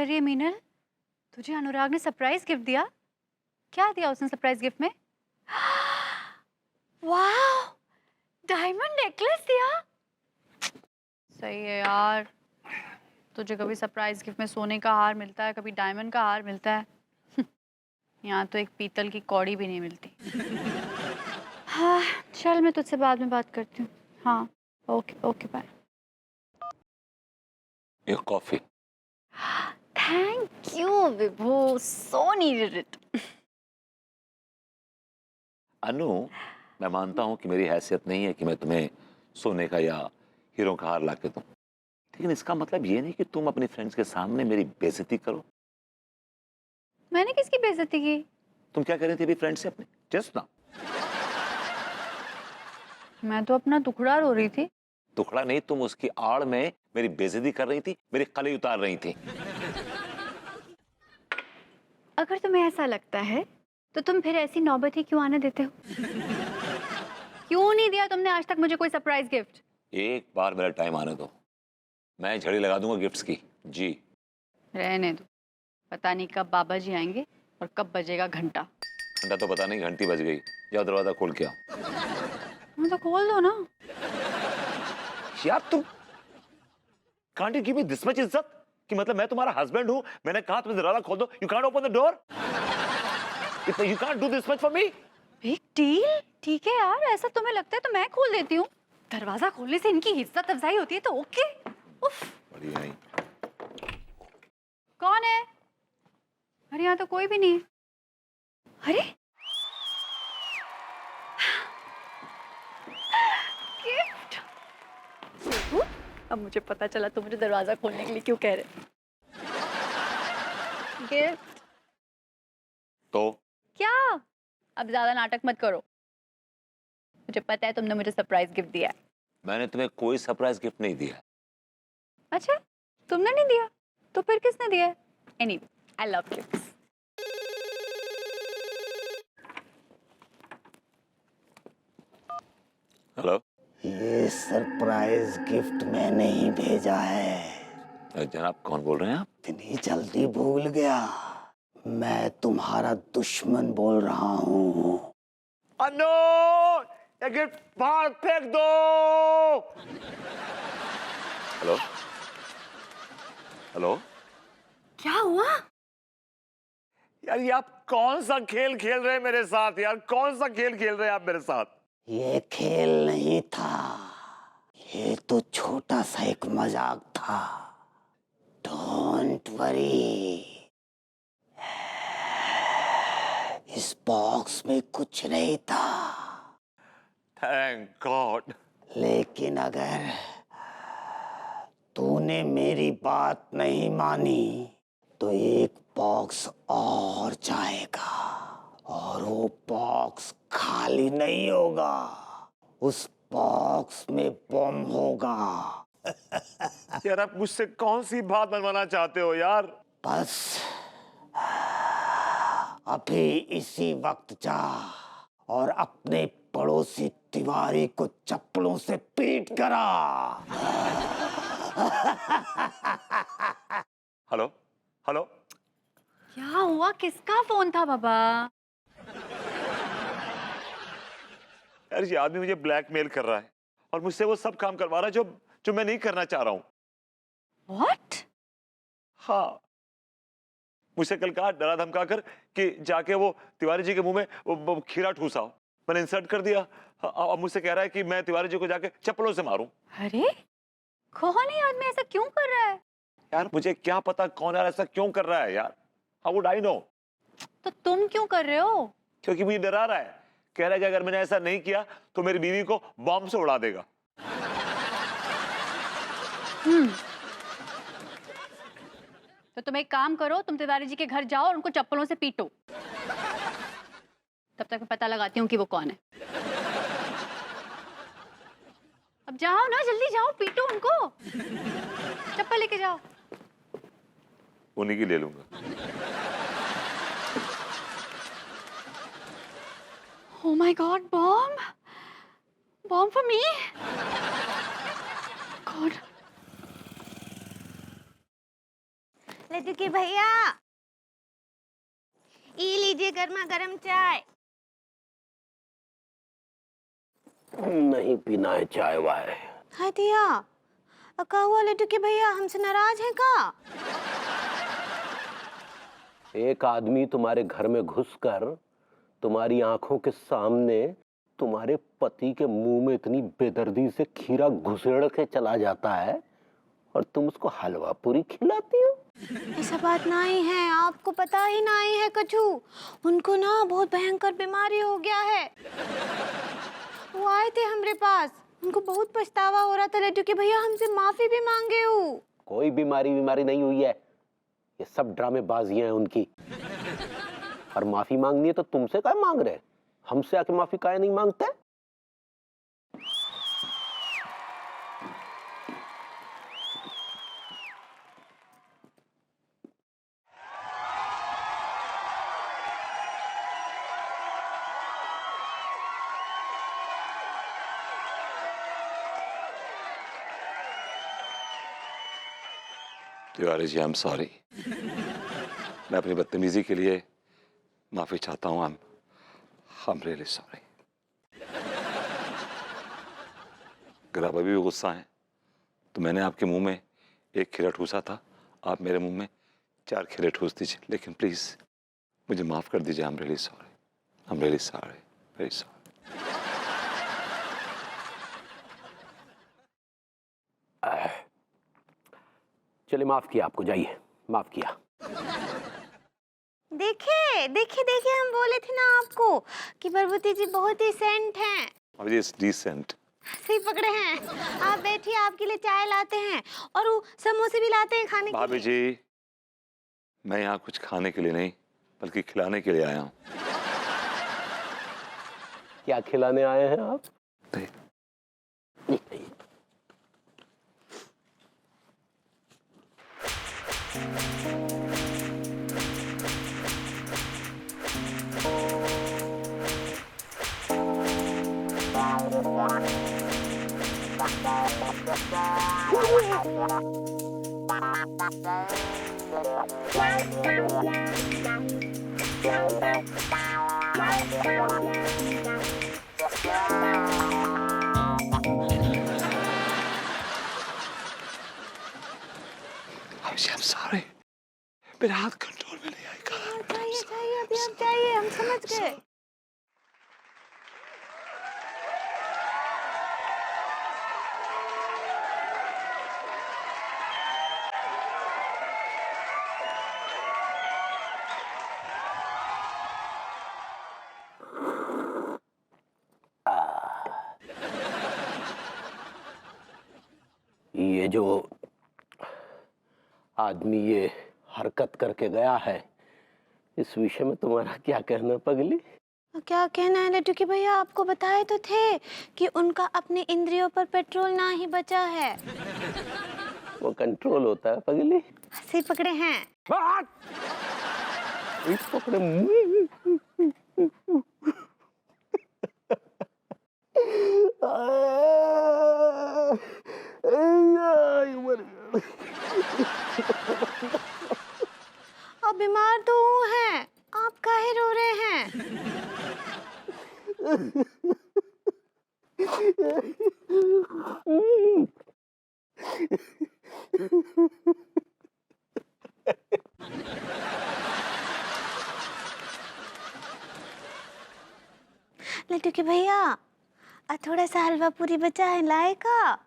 कर रही है मीनल? तुझे अनुराग ने सरप्राइज गिफ्ट दिया? क्या दिया उसने सरप्राइज गिफ्ट में? वाह, डायमंड नेकलेस दिया। सही है यार, तुझे कभी सरप्राइज गिफ्ट में सोने का हार मिलता है, कभी डायमंड का हार मिलता है। यहाँ तो एक पीतल की कौड़ी भी नहीं मिलती। हाँ चल, मैं तुझसे बाद में बात करती हूँ। हाँ okay okay bye. Your coffee. Thank you Vibhu, so needed it. Anu, मैं मानता हूं कि मेरी हैसियत नहीं है कि मैं तुम्हें सोने का या हीरो का हार लाके दूं, लेकिन इसका मतलब ये नहीं कि तुम अपने फ्रेंड्स के सामने मेरी बेइज्जती करो। मैंने किसकी बेइज्जती की? तुम क्या कर रही थी अभी फ्रेंड से अपने जस्ट ना? मैं तो अपना टुकड़ा रो रही थी। टुकड़ा नहीं, तुम उसकी आड़ में मेरी बेइज्जती कर रही थी, मेरी कली उतार रही थी। अगर तुम्हें ऐसा लगता है तो तुम फिर ऐसी नौबत ही क्यों आने देते हो? क्यों नहीं दिया तुमने आज तक मुझे कोई सरप्राइज गिफ्ट? एक बार मेरा टाइम आने दो, मैं झड़ी लगा दूंगा गिफ्ट्स की। जी रहने दो, पता नहीं कब बाबा जी आएंगे और कब बजेगा घंटा। घंटा तो पता नहीं, घंटी बज गई। जाओ दरवाजा खोल के आओ। हाँ तो खोल दो ना। यार तुम can't you give me this much इज्जत कि मतलब मैं तुम्हारा हस्बैंड हूं, मैंने कहा तुम्हें दरवाजा खोल दो, you can't open the door. You can't do this much for me. Big deal. ठीक है यार, ऐसा तुम्हें लगता है तो मैं खोल देती हूँ। दरवाजा खोलने से इनकी इज्जत अफजाई होती है तो ओके। उफ। बढ़िया नहीं। कौन है? अरे यहाँ तो कोई भी नहीं है। अरे गिफ्ट। अब मुझे पता चला तुम मुझे दरवाजा खोलने के लिए क्यों कह रहे। गिफ्ट तो क्या? अब ज्यादा नाटक मत करो। मुझे पता है तुमने मुझे सरप्राइज गिफ्ट दिया है। मैंने तुम्हें कोई सरप्राइज गिफ्ट नहीं दिया। अच्छा, तुमने नहीं दिया तो फिर किसने दिया है? Anyway, I love gifts. Hello. ये सरप्राइज गिफ्ट मैंने ही भेजा है। जनाब कौन बोल रहे हैं आप? इतनी जल्दी भूल गया? मैं तुम्हारा दुश्मन बोल रहा हूँ। अनो, ये गिफ्ट बाहर फेंक दो। Hello hello. क्या हुआ? यार ये आप कौन सा खेल खेल रहे हैं मेरे साथ? यार कौन सा खेल खेल रहे हैं आप मेरे साथ? ये खेल नहीं था, ये तो छोटा सा एक मजाक था। डोंट वरी, इस बॉक्स में कुछ नहीं था। Thank God. लेकिन अगर तूने मेरी बात नहीं मानी तो एक बॉक्स और जाएगा और वो बॉक्स खाली नहीं होगा, उस बॉक्स में बम होगा। यार आप मुझसे कौन सी बात मनवाना चाहते हो यार? बस अभी इसी वक्त जा और अपने पड़ोसी तिवारी को चप्पलों से पीट करा। Hello hello. क्या हुआ? किसका फोन था बाबा? यार ये आदमी मुझे ब्लैकमेल कर रहा है और मुझसे वो सब काम करवा रहा है जो जो मैं नहीं करना चाह रहा हूं। व्हाट? हाँ, मुझसे कल कहा डरा धमका कर कि जाके वो तिवारी जी के मुंह में वो खीरा ठूसाओ। मैंने इंसल्ट कर दिया। अब मुझसे कह रहा है कि मैं तिवारी जी को जाके चप्पलों से मारूं। अरे कौन है आदमी? ऐसा क्यों कर रहा है? यार मुझे क्या पता कौन यार ऐसा क्यों कर रहा है यार। How would I know? तो तुम क्यों कर रहे हो? क्योंकि मुझे डरा रहा है। कह रहा है कि अगर मैंने ऐसा नहीं किया तो मेरी बीवी को बॉम्ब से उड़ा देगा। तो तुम एक काम करो, तुम तिवारी जी के घर जाओ और उनको चप्पलों से पीटो। तब तक मैं पता लगाती हूँ कि वो कौन है। अब जाओ ना, जल्दी जाओ, पीटो उनको। चप्पल लेके जाओ। उन्हीं की ले लूंगा। Oh my God, bomb! Bomb for me? God. Let Laddu के भैया, ये लीजिए गर्मा गर्म चाय। नहीं पीना है चाय वाय। हाय दिया, का हुआ लड्डू के भैया, हमसे नाराज हैं का? एक आदमी तुम्हारे घर में घुसकर तुम्हारी आंखों के सामने तुम्हारे पति के मुंह में इतनी बेदर्दी से खीरा घुसेड़ के चला जाता है और तुम उसको हलवा पूरी खिलाती हो। ऐसा बात नहीं है, आपको पता ही नहीं है कछु। उनको ना बहुत भयंकर बीमारी हो गया है। वो आए थे हमारे पास, उनको बहुत पछतावा हो रहा था लड्डू के भैया, हमसे माफी भी मांगे हो। कोई बीमारी नहीं हुई है, ये सब ड्रामेबाजियां हैं उनकी। और माफी मांगनी है तो तुमसे क्या मांग रहे, हमसे आके माफी काहे नहीं मांगते? Tiwari ji, I am sorry. मैं अपनी बदतमीजी के लिए माफी चाहता हूँ। I am really sorry. अगर आप अभी भी गुस्सा हैं तो मैंने आपके मुंह में एक खीरा ठूसा था, आप मेरे मुंह में 4 खीरे ठूस दीजिए, लेकिन प्लीज मुझे माफ कर दीजिए। I am really sorry, I am really sorry, very sorry. चलिए माफ किया आपको, जाइए, माफ किया। देखिए देखिए देखिए, हम बोले थे ना आपको कि प्रभुति जी बहुत ही सेंट हैं। अभी इस डिसेंट सही पकड़े हैं। आप बैठिए, आपके लिए चाय लाते हैं और वो समोसे भी लाते हैं खाने के भाभी लिए। जी, मैं यहाँ कुछ खाने के लिए नहीं बल्कि खिलाने के लिए आया हूँ। क्या खिलाने आए हैं आप? I'm sorry, मेरा हाथ कंट्रोल में नहीं आएगा। चाहिए चाहिए, अभी आप चाहिए, हम समझ गए। ये जो आदमी ये हरकत करके गया है, इस विषय में तुम्हारा क्या कहना पगली? क्या कहना है लड्डू के भैया, आपको बताए तो थे कि उनका अपने इंद्रियों पर पेट्रोल ना ही बचा है। वो कंट्रोल होता है पगली। सही पकड़े हैं। इस पकड़े अब बीमार तो वो हैं, आप काहे रो रहे हैं? लड्डू के भैया, थोड़ा सा हलवा पूरी बचा है, लाए का?